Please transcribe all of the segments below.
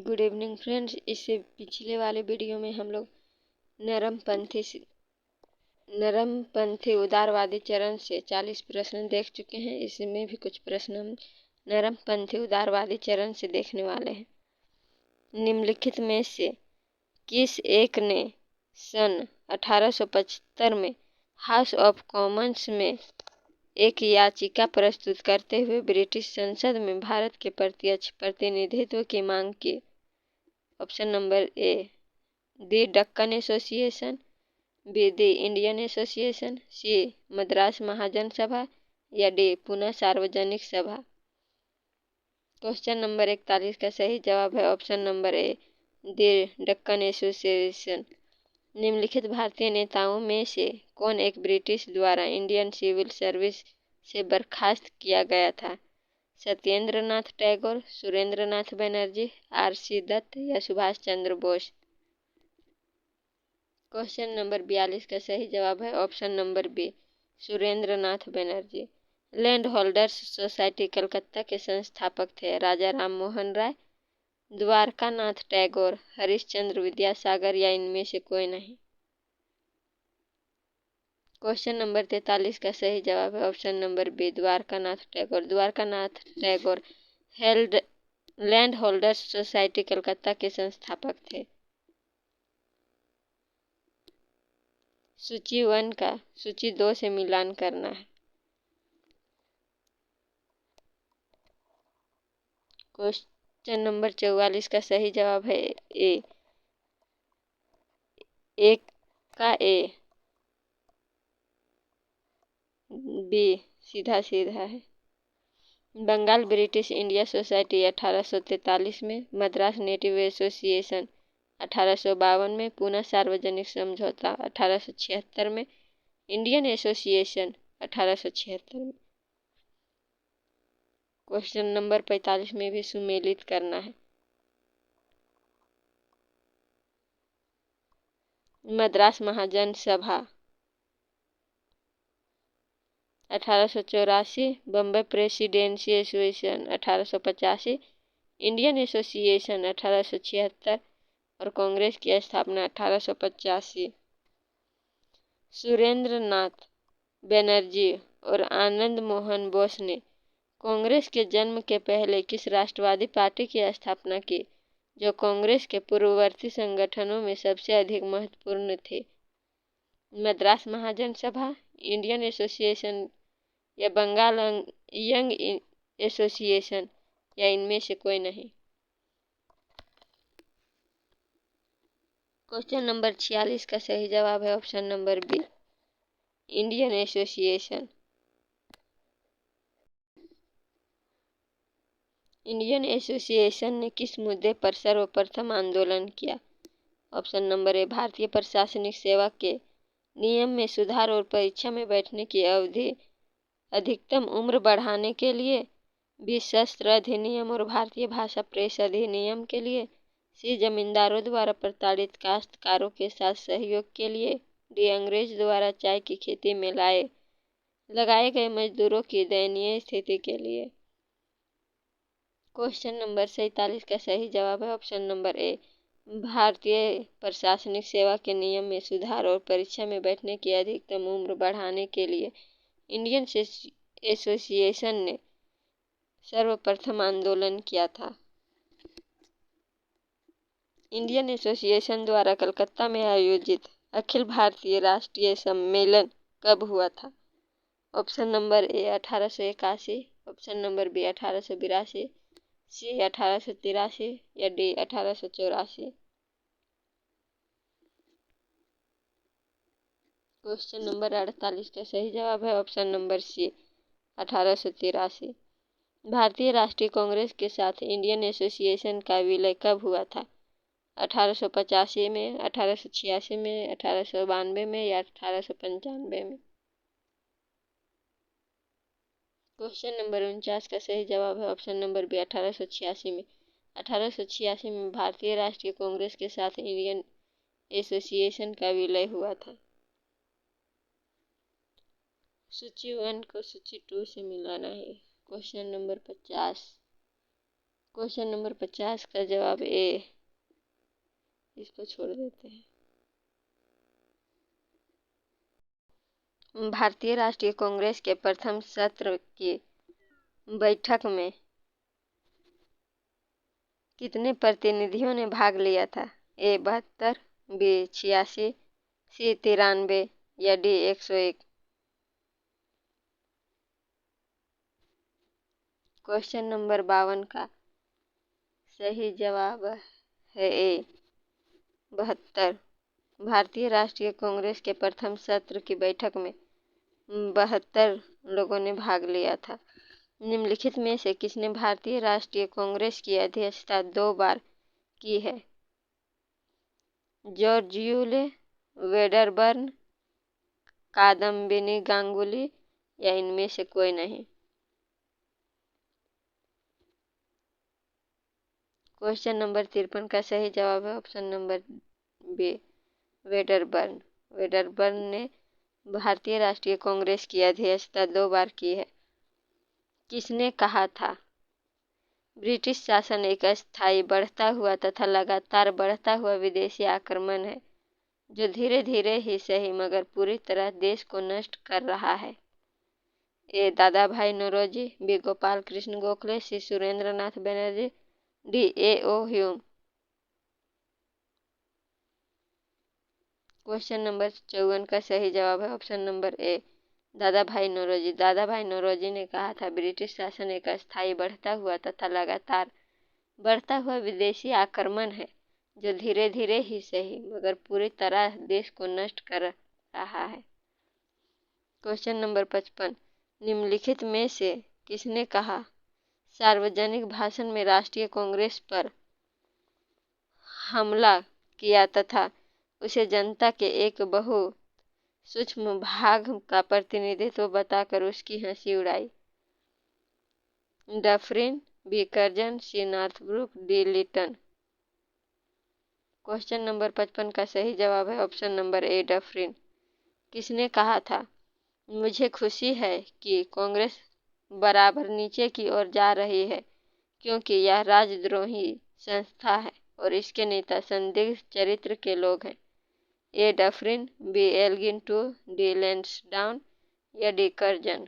Good evening friends. इससे पिछले वाले वीडियो में हम लोग नरमपंथी उदारवादी चरण से 40 प्रश्न देख चुके हैं। इसमें भी कुछ प्रश्न हम नरमपंथी उदारवादी चरण से देखने वाले हैं। निम्नलिखित में से किस एक ने सन 1875 में हाउस ऑफ कॉमन्स में एक याचिका प्रस्तुत करते हुए ब्रिटिश संसद में भारत के प्रत्यक्ष प्रतिनिधित्व की मांग की? Option number A the Deccan association, B the Indian association, C Madras Mahajan Sabha या डी पुणे सार्वजनिक सभा। क्वेश्चन नंबर 41 का सही जवाब है option number A the Deccan association. निम्नलिखित भारतीय नेताओं में से कौन एक ब्रिटिश द्वारा इंडियन सिविल सर्विस से बर्खास्त किया गया था? सत्येंद्र नाथ टैगोर, सुरेंद्र नाथ बनर्जी, आर.सी. दत्त या सुभाष चंद्र बोस। क्वेश्चन नंबर 42 का सही जवाब है ऑप्शन नंबर बी सुरेंद्र नाथ Banerjee. Land holders society Calcutta के संस्थापक थे राजा राम मोहन राय, द्वारका नाथ टैगोर, हरिश्चंद्र विद्यासागर या इनमें से कोई नहीं। क्वेश्चन नंबर 43 का सही जवाब है option number B Dwarka Nath Tagore. Dwarka Nath Tagore land holders society Calcutta के संस्थापक थे। सूची 1 का सूची 2 से मिलान करना है। क्वेश्चन नंबर 44 का सही जवाब है ए एक का ए, बी सीधा सीधा है। बंगाल ब्रिटिश इंडिया सोसाइटी 1843 में, मद्रास नेटिव एसोसिएशन 1852 में, पुणे सार्वजनिक समझौता 1876 में, इंडियन एसोसिएशन 1876 में। क्वेश्चन नंबर 45 में भी सुमेलित करना है। मद्रास महाजन सभा 1884, Bombay presidency association 1885, Indian association 1876 और कांग्रेस की स्थापना 1885। सुरेंद्र नाथ बनर्जी और आनंद मोहन बोस ने कांग्रेस के जन्म के पहले किस राष्ट्रवादी पार्टी की स्थापना की, जो कांग्रेस के पूर्ववर्ती संगठनों में सबसे अधिक महत्वपूर्ण थे? मद्रास महाजन सभा, इंडियन एसोसिएशन या बंगाल यंग एसोसिएशन या इनमें से कोई नहीं। क्वेश्चन नंबर 46 का सही जवाब है option number B Indian Association. Indian Association ने किस मुद्दे पर सर्वप्रथम आंदोलन किया? ऑप्शन नंबर ए भारतीय प्रशासनिक सेवा के नियम में सुधार और परीक्षा में बैठने की अवधि अधिकतम उम्र बढ़ाने के लिए, बी शस्त्र अधिनियम और भारतीय भाषा प्रेस अधिनियम के लिए, सी जमींदारों द्वारा प्रताड़ित काश्तकारों के साथ सहयोग के लिए, डी अंग्रेज द्वारा चाय की खेती में लगाए गए मजदूरों की दयनीय स्थिति के लिए। क्वेश्चन नंबर 47 का सही जवाब है ऑप्शन नंबर ए भारतीय प्रशासनिक सेवा के नियम में सुधार और परीक्षा में बैठने की अधिकतम उम्र बढ़ाने के लिए इंडियन एसोसिएशन ने सर्वप्रथम आंदोलन किया था। इंडियन एसोसिएशन द्वारा कलकत्ता में आयोजित अखिल भारतीय राष्ट्रीय सम्मेलन कब हुआ था? Option number A 1881, option number B 1882, C 1883 या डी 1884। क्वेश्चन नंबर 48 का सही जवाब है ऑप्शन नंबर सी 1883। भारतीय राष्ट्रीय कांग्रेस के साथ इंडियन एसोसिएशन का विलय कब हुआ था? 1885 में, 1886 में, 1892 में या 1895 में। क्वेश्चन नंबर 49 का सही जवाब है ऑप्शन नंबर बी 1886 में। 1886 में भारतीय राष्ट्रीय कांग्रेस के साथ इंडियन एसोसिएशन का विलय हुआ था। सूची 1 को सूची 2 से मिलाना है। Question number 50। क्वेश्चन नंबर 50 का जवाब ए, इसको छोड़ देते हैं। भारतीय राष्ट्रीय कांग्रेस के प्रथम सत्र की बैठक में कितने प्रतिनिधियों ने भाग लिया था? ए 72, बी 86, सी 93 या डी 101? क्वेश्चन नंबर 52 का सही जवाब है ए 72। भारतीय राष्ट्रीय कांग्रेस के प्रथम सत्र की बैठक में 72 लोगों ने भाग लिया था। निम्नलिखित में से किसने भारतीय राष्ट्रीय कांग्रेस की अध्यक्षता 2 बार की है? George Yule, Wedderburn, Kadambini Ganguly या इनमें से कोई नहीं? क्वेश्चन नंबर 53 का सही जवाब है option number B, Wedderburn. Wedderburn ने भारतीय राष्ट्रीय कांग्रेस की अध्यक्षता 2 बार की है। किसने कहा था ब्रिटिश शासन एक अस्थायी, बढ़ता हुआ तथा लगातार बढ़ता हुआ विदेशी आक्रमण है जो धीरे धीरे ही सही मगर पूरी तरह देश को नष्ट कर रहा है? A Dadabhai Naoroji, B Gopal Krishna Gokhale, C Surendra Nath Banerjee, D A O Hume? Question number 54 का सही जवाब है ऑप्शन नंबर ए, दादा भाई नौरोजी। दादा भाई नौरोजी ने कहा था ब्रिटिश शासन एक अस्थायी, बढ़ता हुआ तथा लगातार बढ़ता हुआ विदेशी आक्रमण है जो धीरे धीरे ही सही मगर पूरी तरह देश को नष्ट कर रहा है। क्वेश्चन नंबर 55, निम्नलिखित में से किसने कहा सार्वजनिक भाषण में राष्ट्रीय कांग्रेस पर हमला किया तथा उसे जनता के एक बहुत सूक्ष्म भाग का प्रतिनिधित्व बताकर उसकी हंसी उड़ाई? Dufferin, B Curzon, C Northbrook, D Lytton? Question number 55 का सही जवाब है ऑप्शन नंबर ए, डफरिन। किसने कहा था मुझे खुशी है कि कांग्रेस बराबर नीचे की ओर जा रही है क्योंकि यह राजद्रोही संस्था है और इसके नेता संदिग्ध चरित्र के लोग हैं? A Dufferin, B Elgin two, D Lansdowne या डी कर्जन?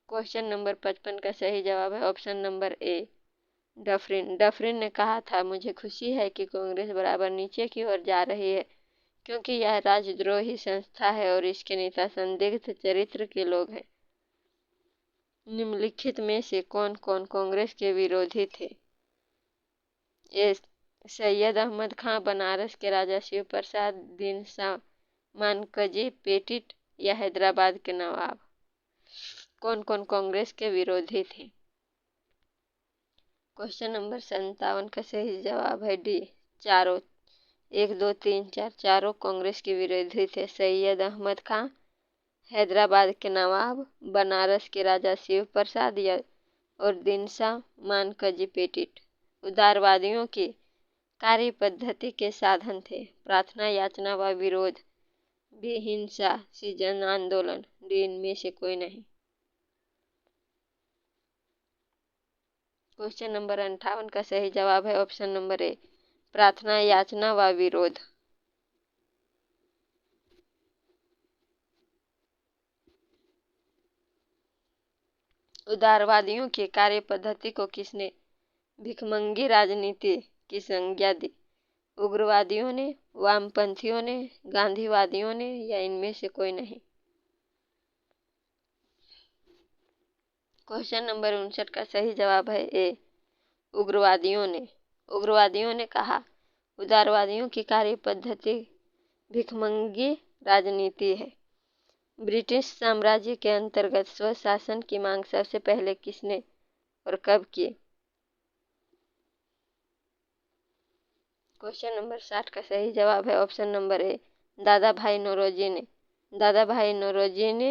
क्वेश्चन नंबर 55 का सही जवाब है ऑप्शन नंबर ए, डफरिन। डफरिन ने कहा था मुझे खुशी है कि कांग्रेस बराबर नीचे की ओर जा रही है क्योंकि यह राजद्रोही संस्था है और इसके नेता संदिग्ध चरित्र के लोग हैं। निम्नलिखित में से कौन कौन कांग्रेस के विरोधी थे? ए सैयद अहमद खां, बनारस के राजा शिव प्रसाद, दीनशा मानकजी पेटिट या हैदराबाद के नवाब? कौन कौन कांग्रेस के विरोधी थे? क्वेश्चन नंबर 57 का सही जवाब है डी, चारों। 1, 2, 3, 4 चारों कांग्रेस के विरोधी थे। सैयद अहमद खां, हैदराबाद के नवाब, बनारस के राजा शिव प्रसाद या और दिनशा मानकजी पेटिट। उदारवादियों की कार्य पद्धति के साधन थे प्रार्थना, याचना व विरोध, बी हिंसा, सी जन आंदोलन, डी इनमें से कोई नहीं? क्वेश्चन नंबर 58 का सही जवाब है ऑप्शन नंबर ए, प्रार्थना, याचना व विरोध। उदारवादियों की कार्य पद्धति को किसने भिखमंगी राजनीति की संज्ञा दी? उग्रवादियों ने, वामपंथियों ने, गांधीवादियों ने या इनमें से कोई नहीं? क्वेश्चन नंबर 59 का सही जवाब है ए, उग्रवादियों ने। उग्रवादियों ने कहा उदारवादियों की कार्य पद्धति भिखमंगी राजनीति है। ब्रिटिश साम्राज्य के अंतर्गत स्वशासन की मांग सबसे पहले किसने और कब की? क्वेश्चन नंबर 60 का सही जवाब है ऑप्शन नंबर ए, दादा भाई नौरोजी ने। दादा भाई नौरोजी ने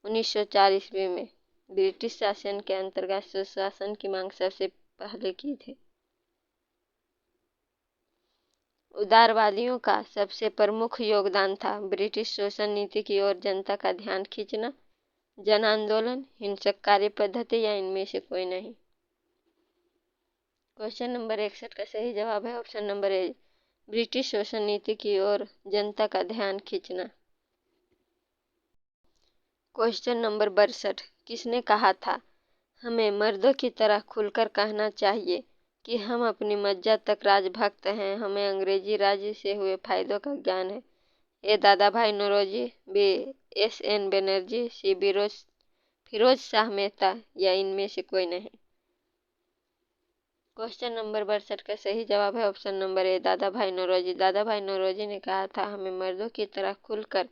1904 ईस्वी में ब्रिटिश शासन के अंतर्गत स्वशासन की मांग सबसे पहले की थी। उदारवादियों का सबसे प्रमुख योगदान था ब्रिटिश शोषण नीति की ओर जनता का ध्यान खींचना, जन आंदोलन, हिंसक कार्य पद्धति या इनमें से कोई नहीं। क्वेश्चन नंबर 61 का सही जवाब है ऑप्शन नंबर ए, ब्रिटिश शोषण नीति की ओर जनता का ध्यान खींचना। क्वेश्चन नंबर 62, किसने कहा था हमें मर्दों की तरह खुलकर कहना चाहिए कि हम अपनी मज्जा तक राजभक्त हैं, हमें अंग्रेजी राज से हुए फायदों का ज्ञान है। A Dadabhai Naoroji, B SN. Banerjee, सी फिरोज शाह मेहता या इनमें से कोई नहीं। क्वेश्चन नंबर 62 का सही जवाब है ऑप्शन नंबर ए, दादा भाई नौरोजी। दादा भाई नौरोजी ने कहा था हमें मर्दों की तरह खुलकर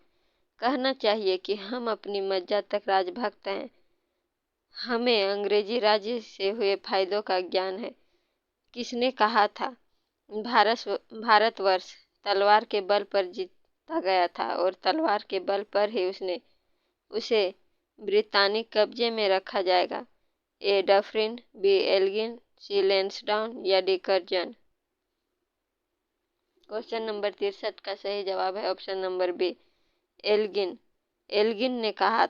कहना चाहिए कि हम अपनी मज्जा तक राजभक्त हैं, हमें अंग्रेजी राज्य से हुए फायदों का ज्ञान है। किसने कहा था? भारतवर्ष तलवार के बल पर जीता गया था और तलवार के बल पर ही उसे ब्रितानी कब्जे में रखा जाएगा। ए डफरिन, बी एल्गिन, सी लैंसडाउन या डी कर्जन। क्वेश्चन नंबर 63 का सही जवाब है option number B, Elgin. Elgin ने कहा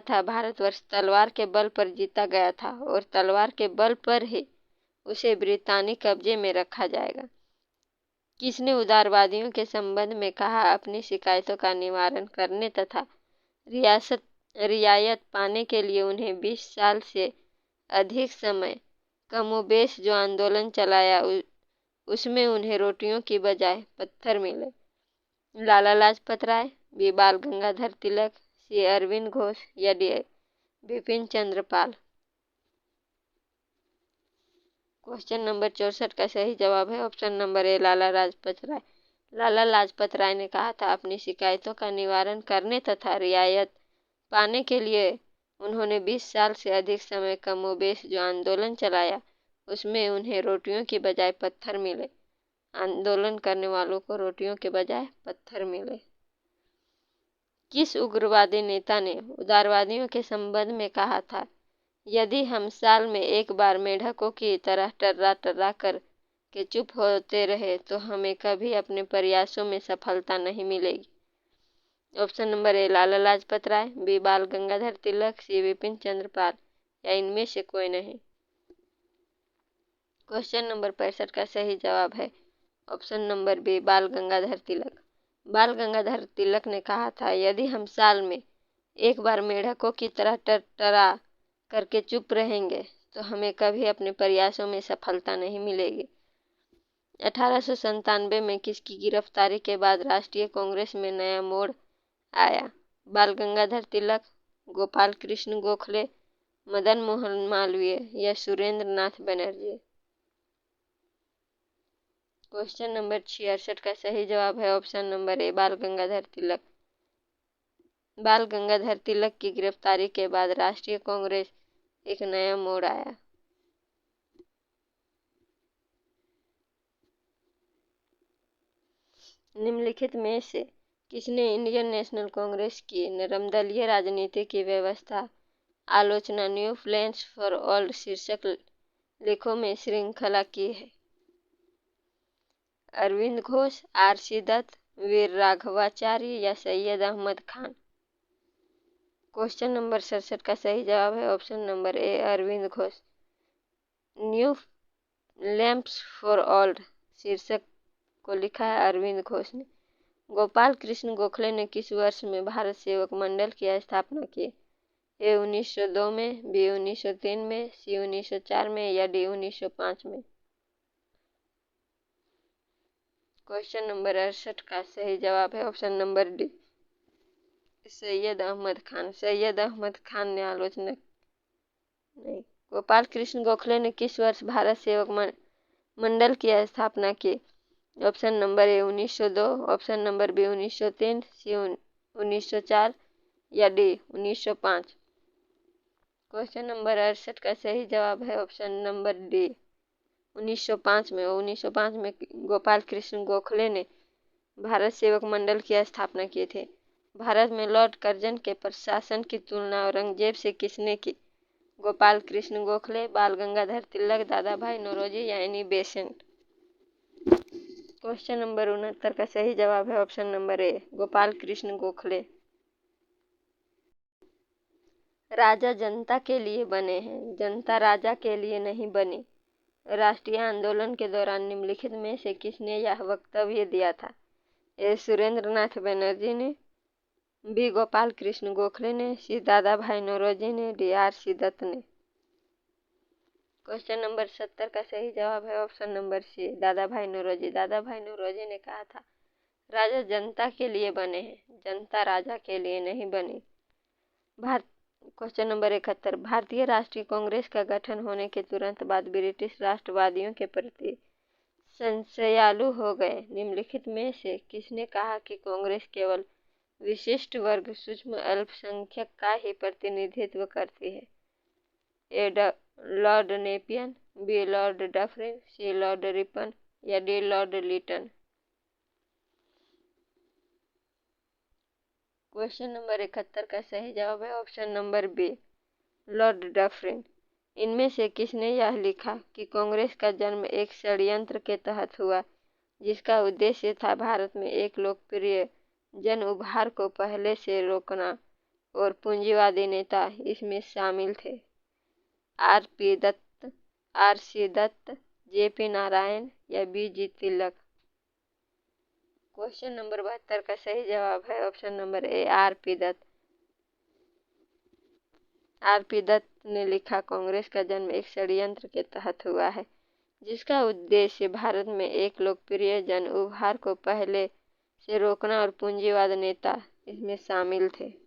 था भारतवर्ष तलवार के बल पर जीता गया था और तलवार के बल पर ही उसे ब्रितानी कब्जे में रखा जाएगा। किसने उदारवादियों के संबंध में कहा अपनी शिकायतों का निवारण करने तथा रियायत पाने के लिए उन्हें 20 साल से अधिक समय कमोबेश जो आंदोलन चलाया उसमें उन्हें रोटियों की बजाय पत्थर मिले। लाला लाजपत राय, बी बाल गंगाधर तिलक, सी अरविंद घोष या D Bipin Chandra Pal. Question number 64 का सही जवाब है option number A, Lala Lajpat राय। लाला लाजपत राय ने कहा था अपनी शिकायतों का निवारण करने तथा रियायत पाने के लिए उन्होंने 20 साल से अधिक समय कमोबेश जो आंदोलन चलाया उसमें उन्हें रोटियों की बजाय पत्थर मिले। आंदोलन करने वालों को रोटियों के बजाय पत्थर मिले। किस उग्रवादी नेता ने उदारवादियों के संबंध में कहा था यदि हम साल में एक बार मेढकों की तरह टर्रा कर के चुप होते रहे तो हमें कभी अपने प्रयासों में सफलता नहीं मिलेगी। Option number A, Lala Lajpat Rai, B Bal Gangadhar तिलक, सी विपिन चंद्र पाल या इनमें से कोई नहीं। क्वेश्चन नंबर 65 का सही जवाब है option number B, Bal Gangadhar तिलक। बाल गंगाधर तिलक ने कहा था यदि हम साल में एक बार मेढकों की तरह टर्रा करके चुप रहेंगे तो हमें कभी अपने प्रयासों में सफलता नहीं मिलेगी। 1897 में किसकी गिरफ्तारी के बाद राष्ट्रीय कांग्रेस में नया मोड़ आया? बाल गंगाधर तिलक, गोपाल कृष्ण गोखले, मदन मोहन मालवीय या सुरेंद्र नाथ बनर्जी। क्वेश्चन नंबर 66 का सही जवाब है ऑप्शन नंबर ए, बाल गंगाधर तिलक। बाल गंगाधर तिलक की गिरफ्तारी के बाद राष्ट्रीय कांग्रेस एक नया मोड़ आया। निम्नलिखित में से किसने इंडियन नेशनल कांग्रेस की नरमदलीय राजनीति की व्यवस्था आलोचना न्यू प्लान्स फॉर ओल्ड शीर्षक लेखों में श्रृंखला की है? अरविंद घोष, आर.सी. दत्त, वीर राघवाचार्य या सैयद अहमद खान। क्वेश्चन नंबर 67 का सही जवाब है option number A, Aurobindo Ghosh. New lamps for old शीर्षक को लिखा है अरविंद घोष ने। गोपाल कृष्ण गोखले ने किस वर्ष में भारत सेवक मंडल की स्थापना की? ए 1902 में, बी 1903 में, सी 1904 में या डी 1905 में। क्वेश्चन नंबर 68 का सही जवाब है option number D, Syed Ahmed Khan. Syed Ahmed Khan ने आलोचना नहीं। गोपाल कृष्ण गोखले ने किस वर्ष भारत सेवक मंडल की स्थापना की? Option number A 1902, option number B 1903, C 1904 या डी 1905। क्वेश्चन नंबर 68 का सही जवाब है ऑप्शन नंबर डी, 1905 में। 1905 में गोपाल कृष्ण गोखले ने भारत सेवक मंडल की स्थापना की थी। भारत में लॉर्ड कर्जन के प्रशासन की तुलना औरंगजेब से किसने की? गोपाल कृष्ण गोखले, बाल गंगाधर तिलक, दादा भाई नौरोजी या एनी बेसेंट। क्वेश्चन नंबर 69 का सही जवाब है option number A, Gopal Krishna Gokhale. राजा जनता के लिए बने हैं, जनता राजा के लिए नहीं बनी। राष्ट्रीय आंदोलन के दौरान निम्नलिखित में से किसने यह वक्तव्य दिया था? ए सुरेंद्र नाथ बनर्जी ने, बी गोपाल कृष्ण गोखले ने, सी दादा भाई नौरोजी ने, डी आर.सी. दत्त ने। क्वेश्चन नंबर 70 का सही जवाब है ऑप्शन नंबर सी, दादा भाई नौरोजी। दादा भाई नौरोजी ने कहा था राजा जनता के लिए बने हैं, जनता राजा के लिए नहीं बनी। क्वेश्चन नंबर 71, भारतीय राष्ट्रीय कांग्रेस का गठन होने के तुरंत बाद ब्रिटिश राष्ट्रवादियों के प्रति संशयालु हो गए। निम्नलिखित में से किसने कहा कि कांग्रेस केवल विशिष्ट वर्ग सूक्ष्म अल्पसंख्यक का ही प्रतिनिधित्व करती है? A lord Napier, B lord Dufferin, C lord Ripon या D lord Lytton. Question number 71 का सही जवाब है option number B, lord Dufferin. इनमें से किसने यह लिखा कि कांग्रेस का जन्म एक षड्यंत्र के तहत हुआ जिसका उद्देश्य था भारत में एक लोकप्रिय जन उभार को पहले से रोकना और पूंजीवादी नेता इसमें शामिल थे? R P. Dutt, R C. Dutt, J P. Narayan या बी.जी. तिलक। क्वेश्चन नंबर 72 का सही जवाब है option number A, R P. Dutt. R P. Dutt ने लिखा कांग्रेस का जन्म एक षड्यंत्र के तहत हुआ है जिसका उद्देश्य भारत में एक लोकप्रिय जन उभार को पहले से रोकना और पूंजीवाद नेता इसमें शामिल थे।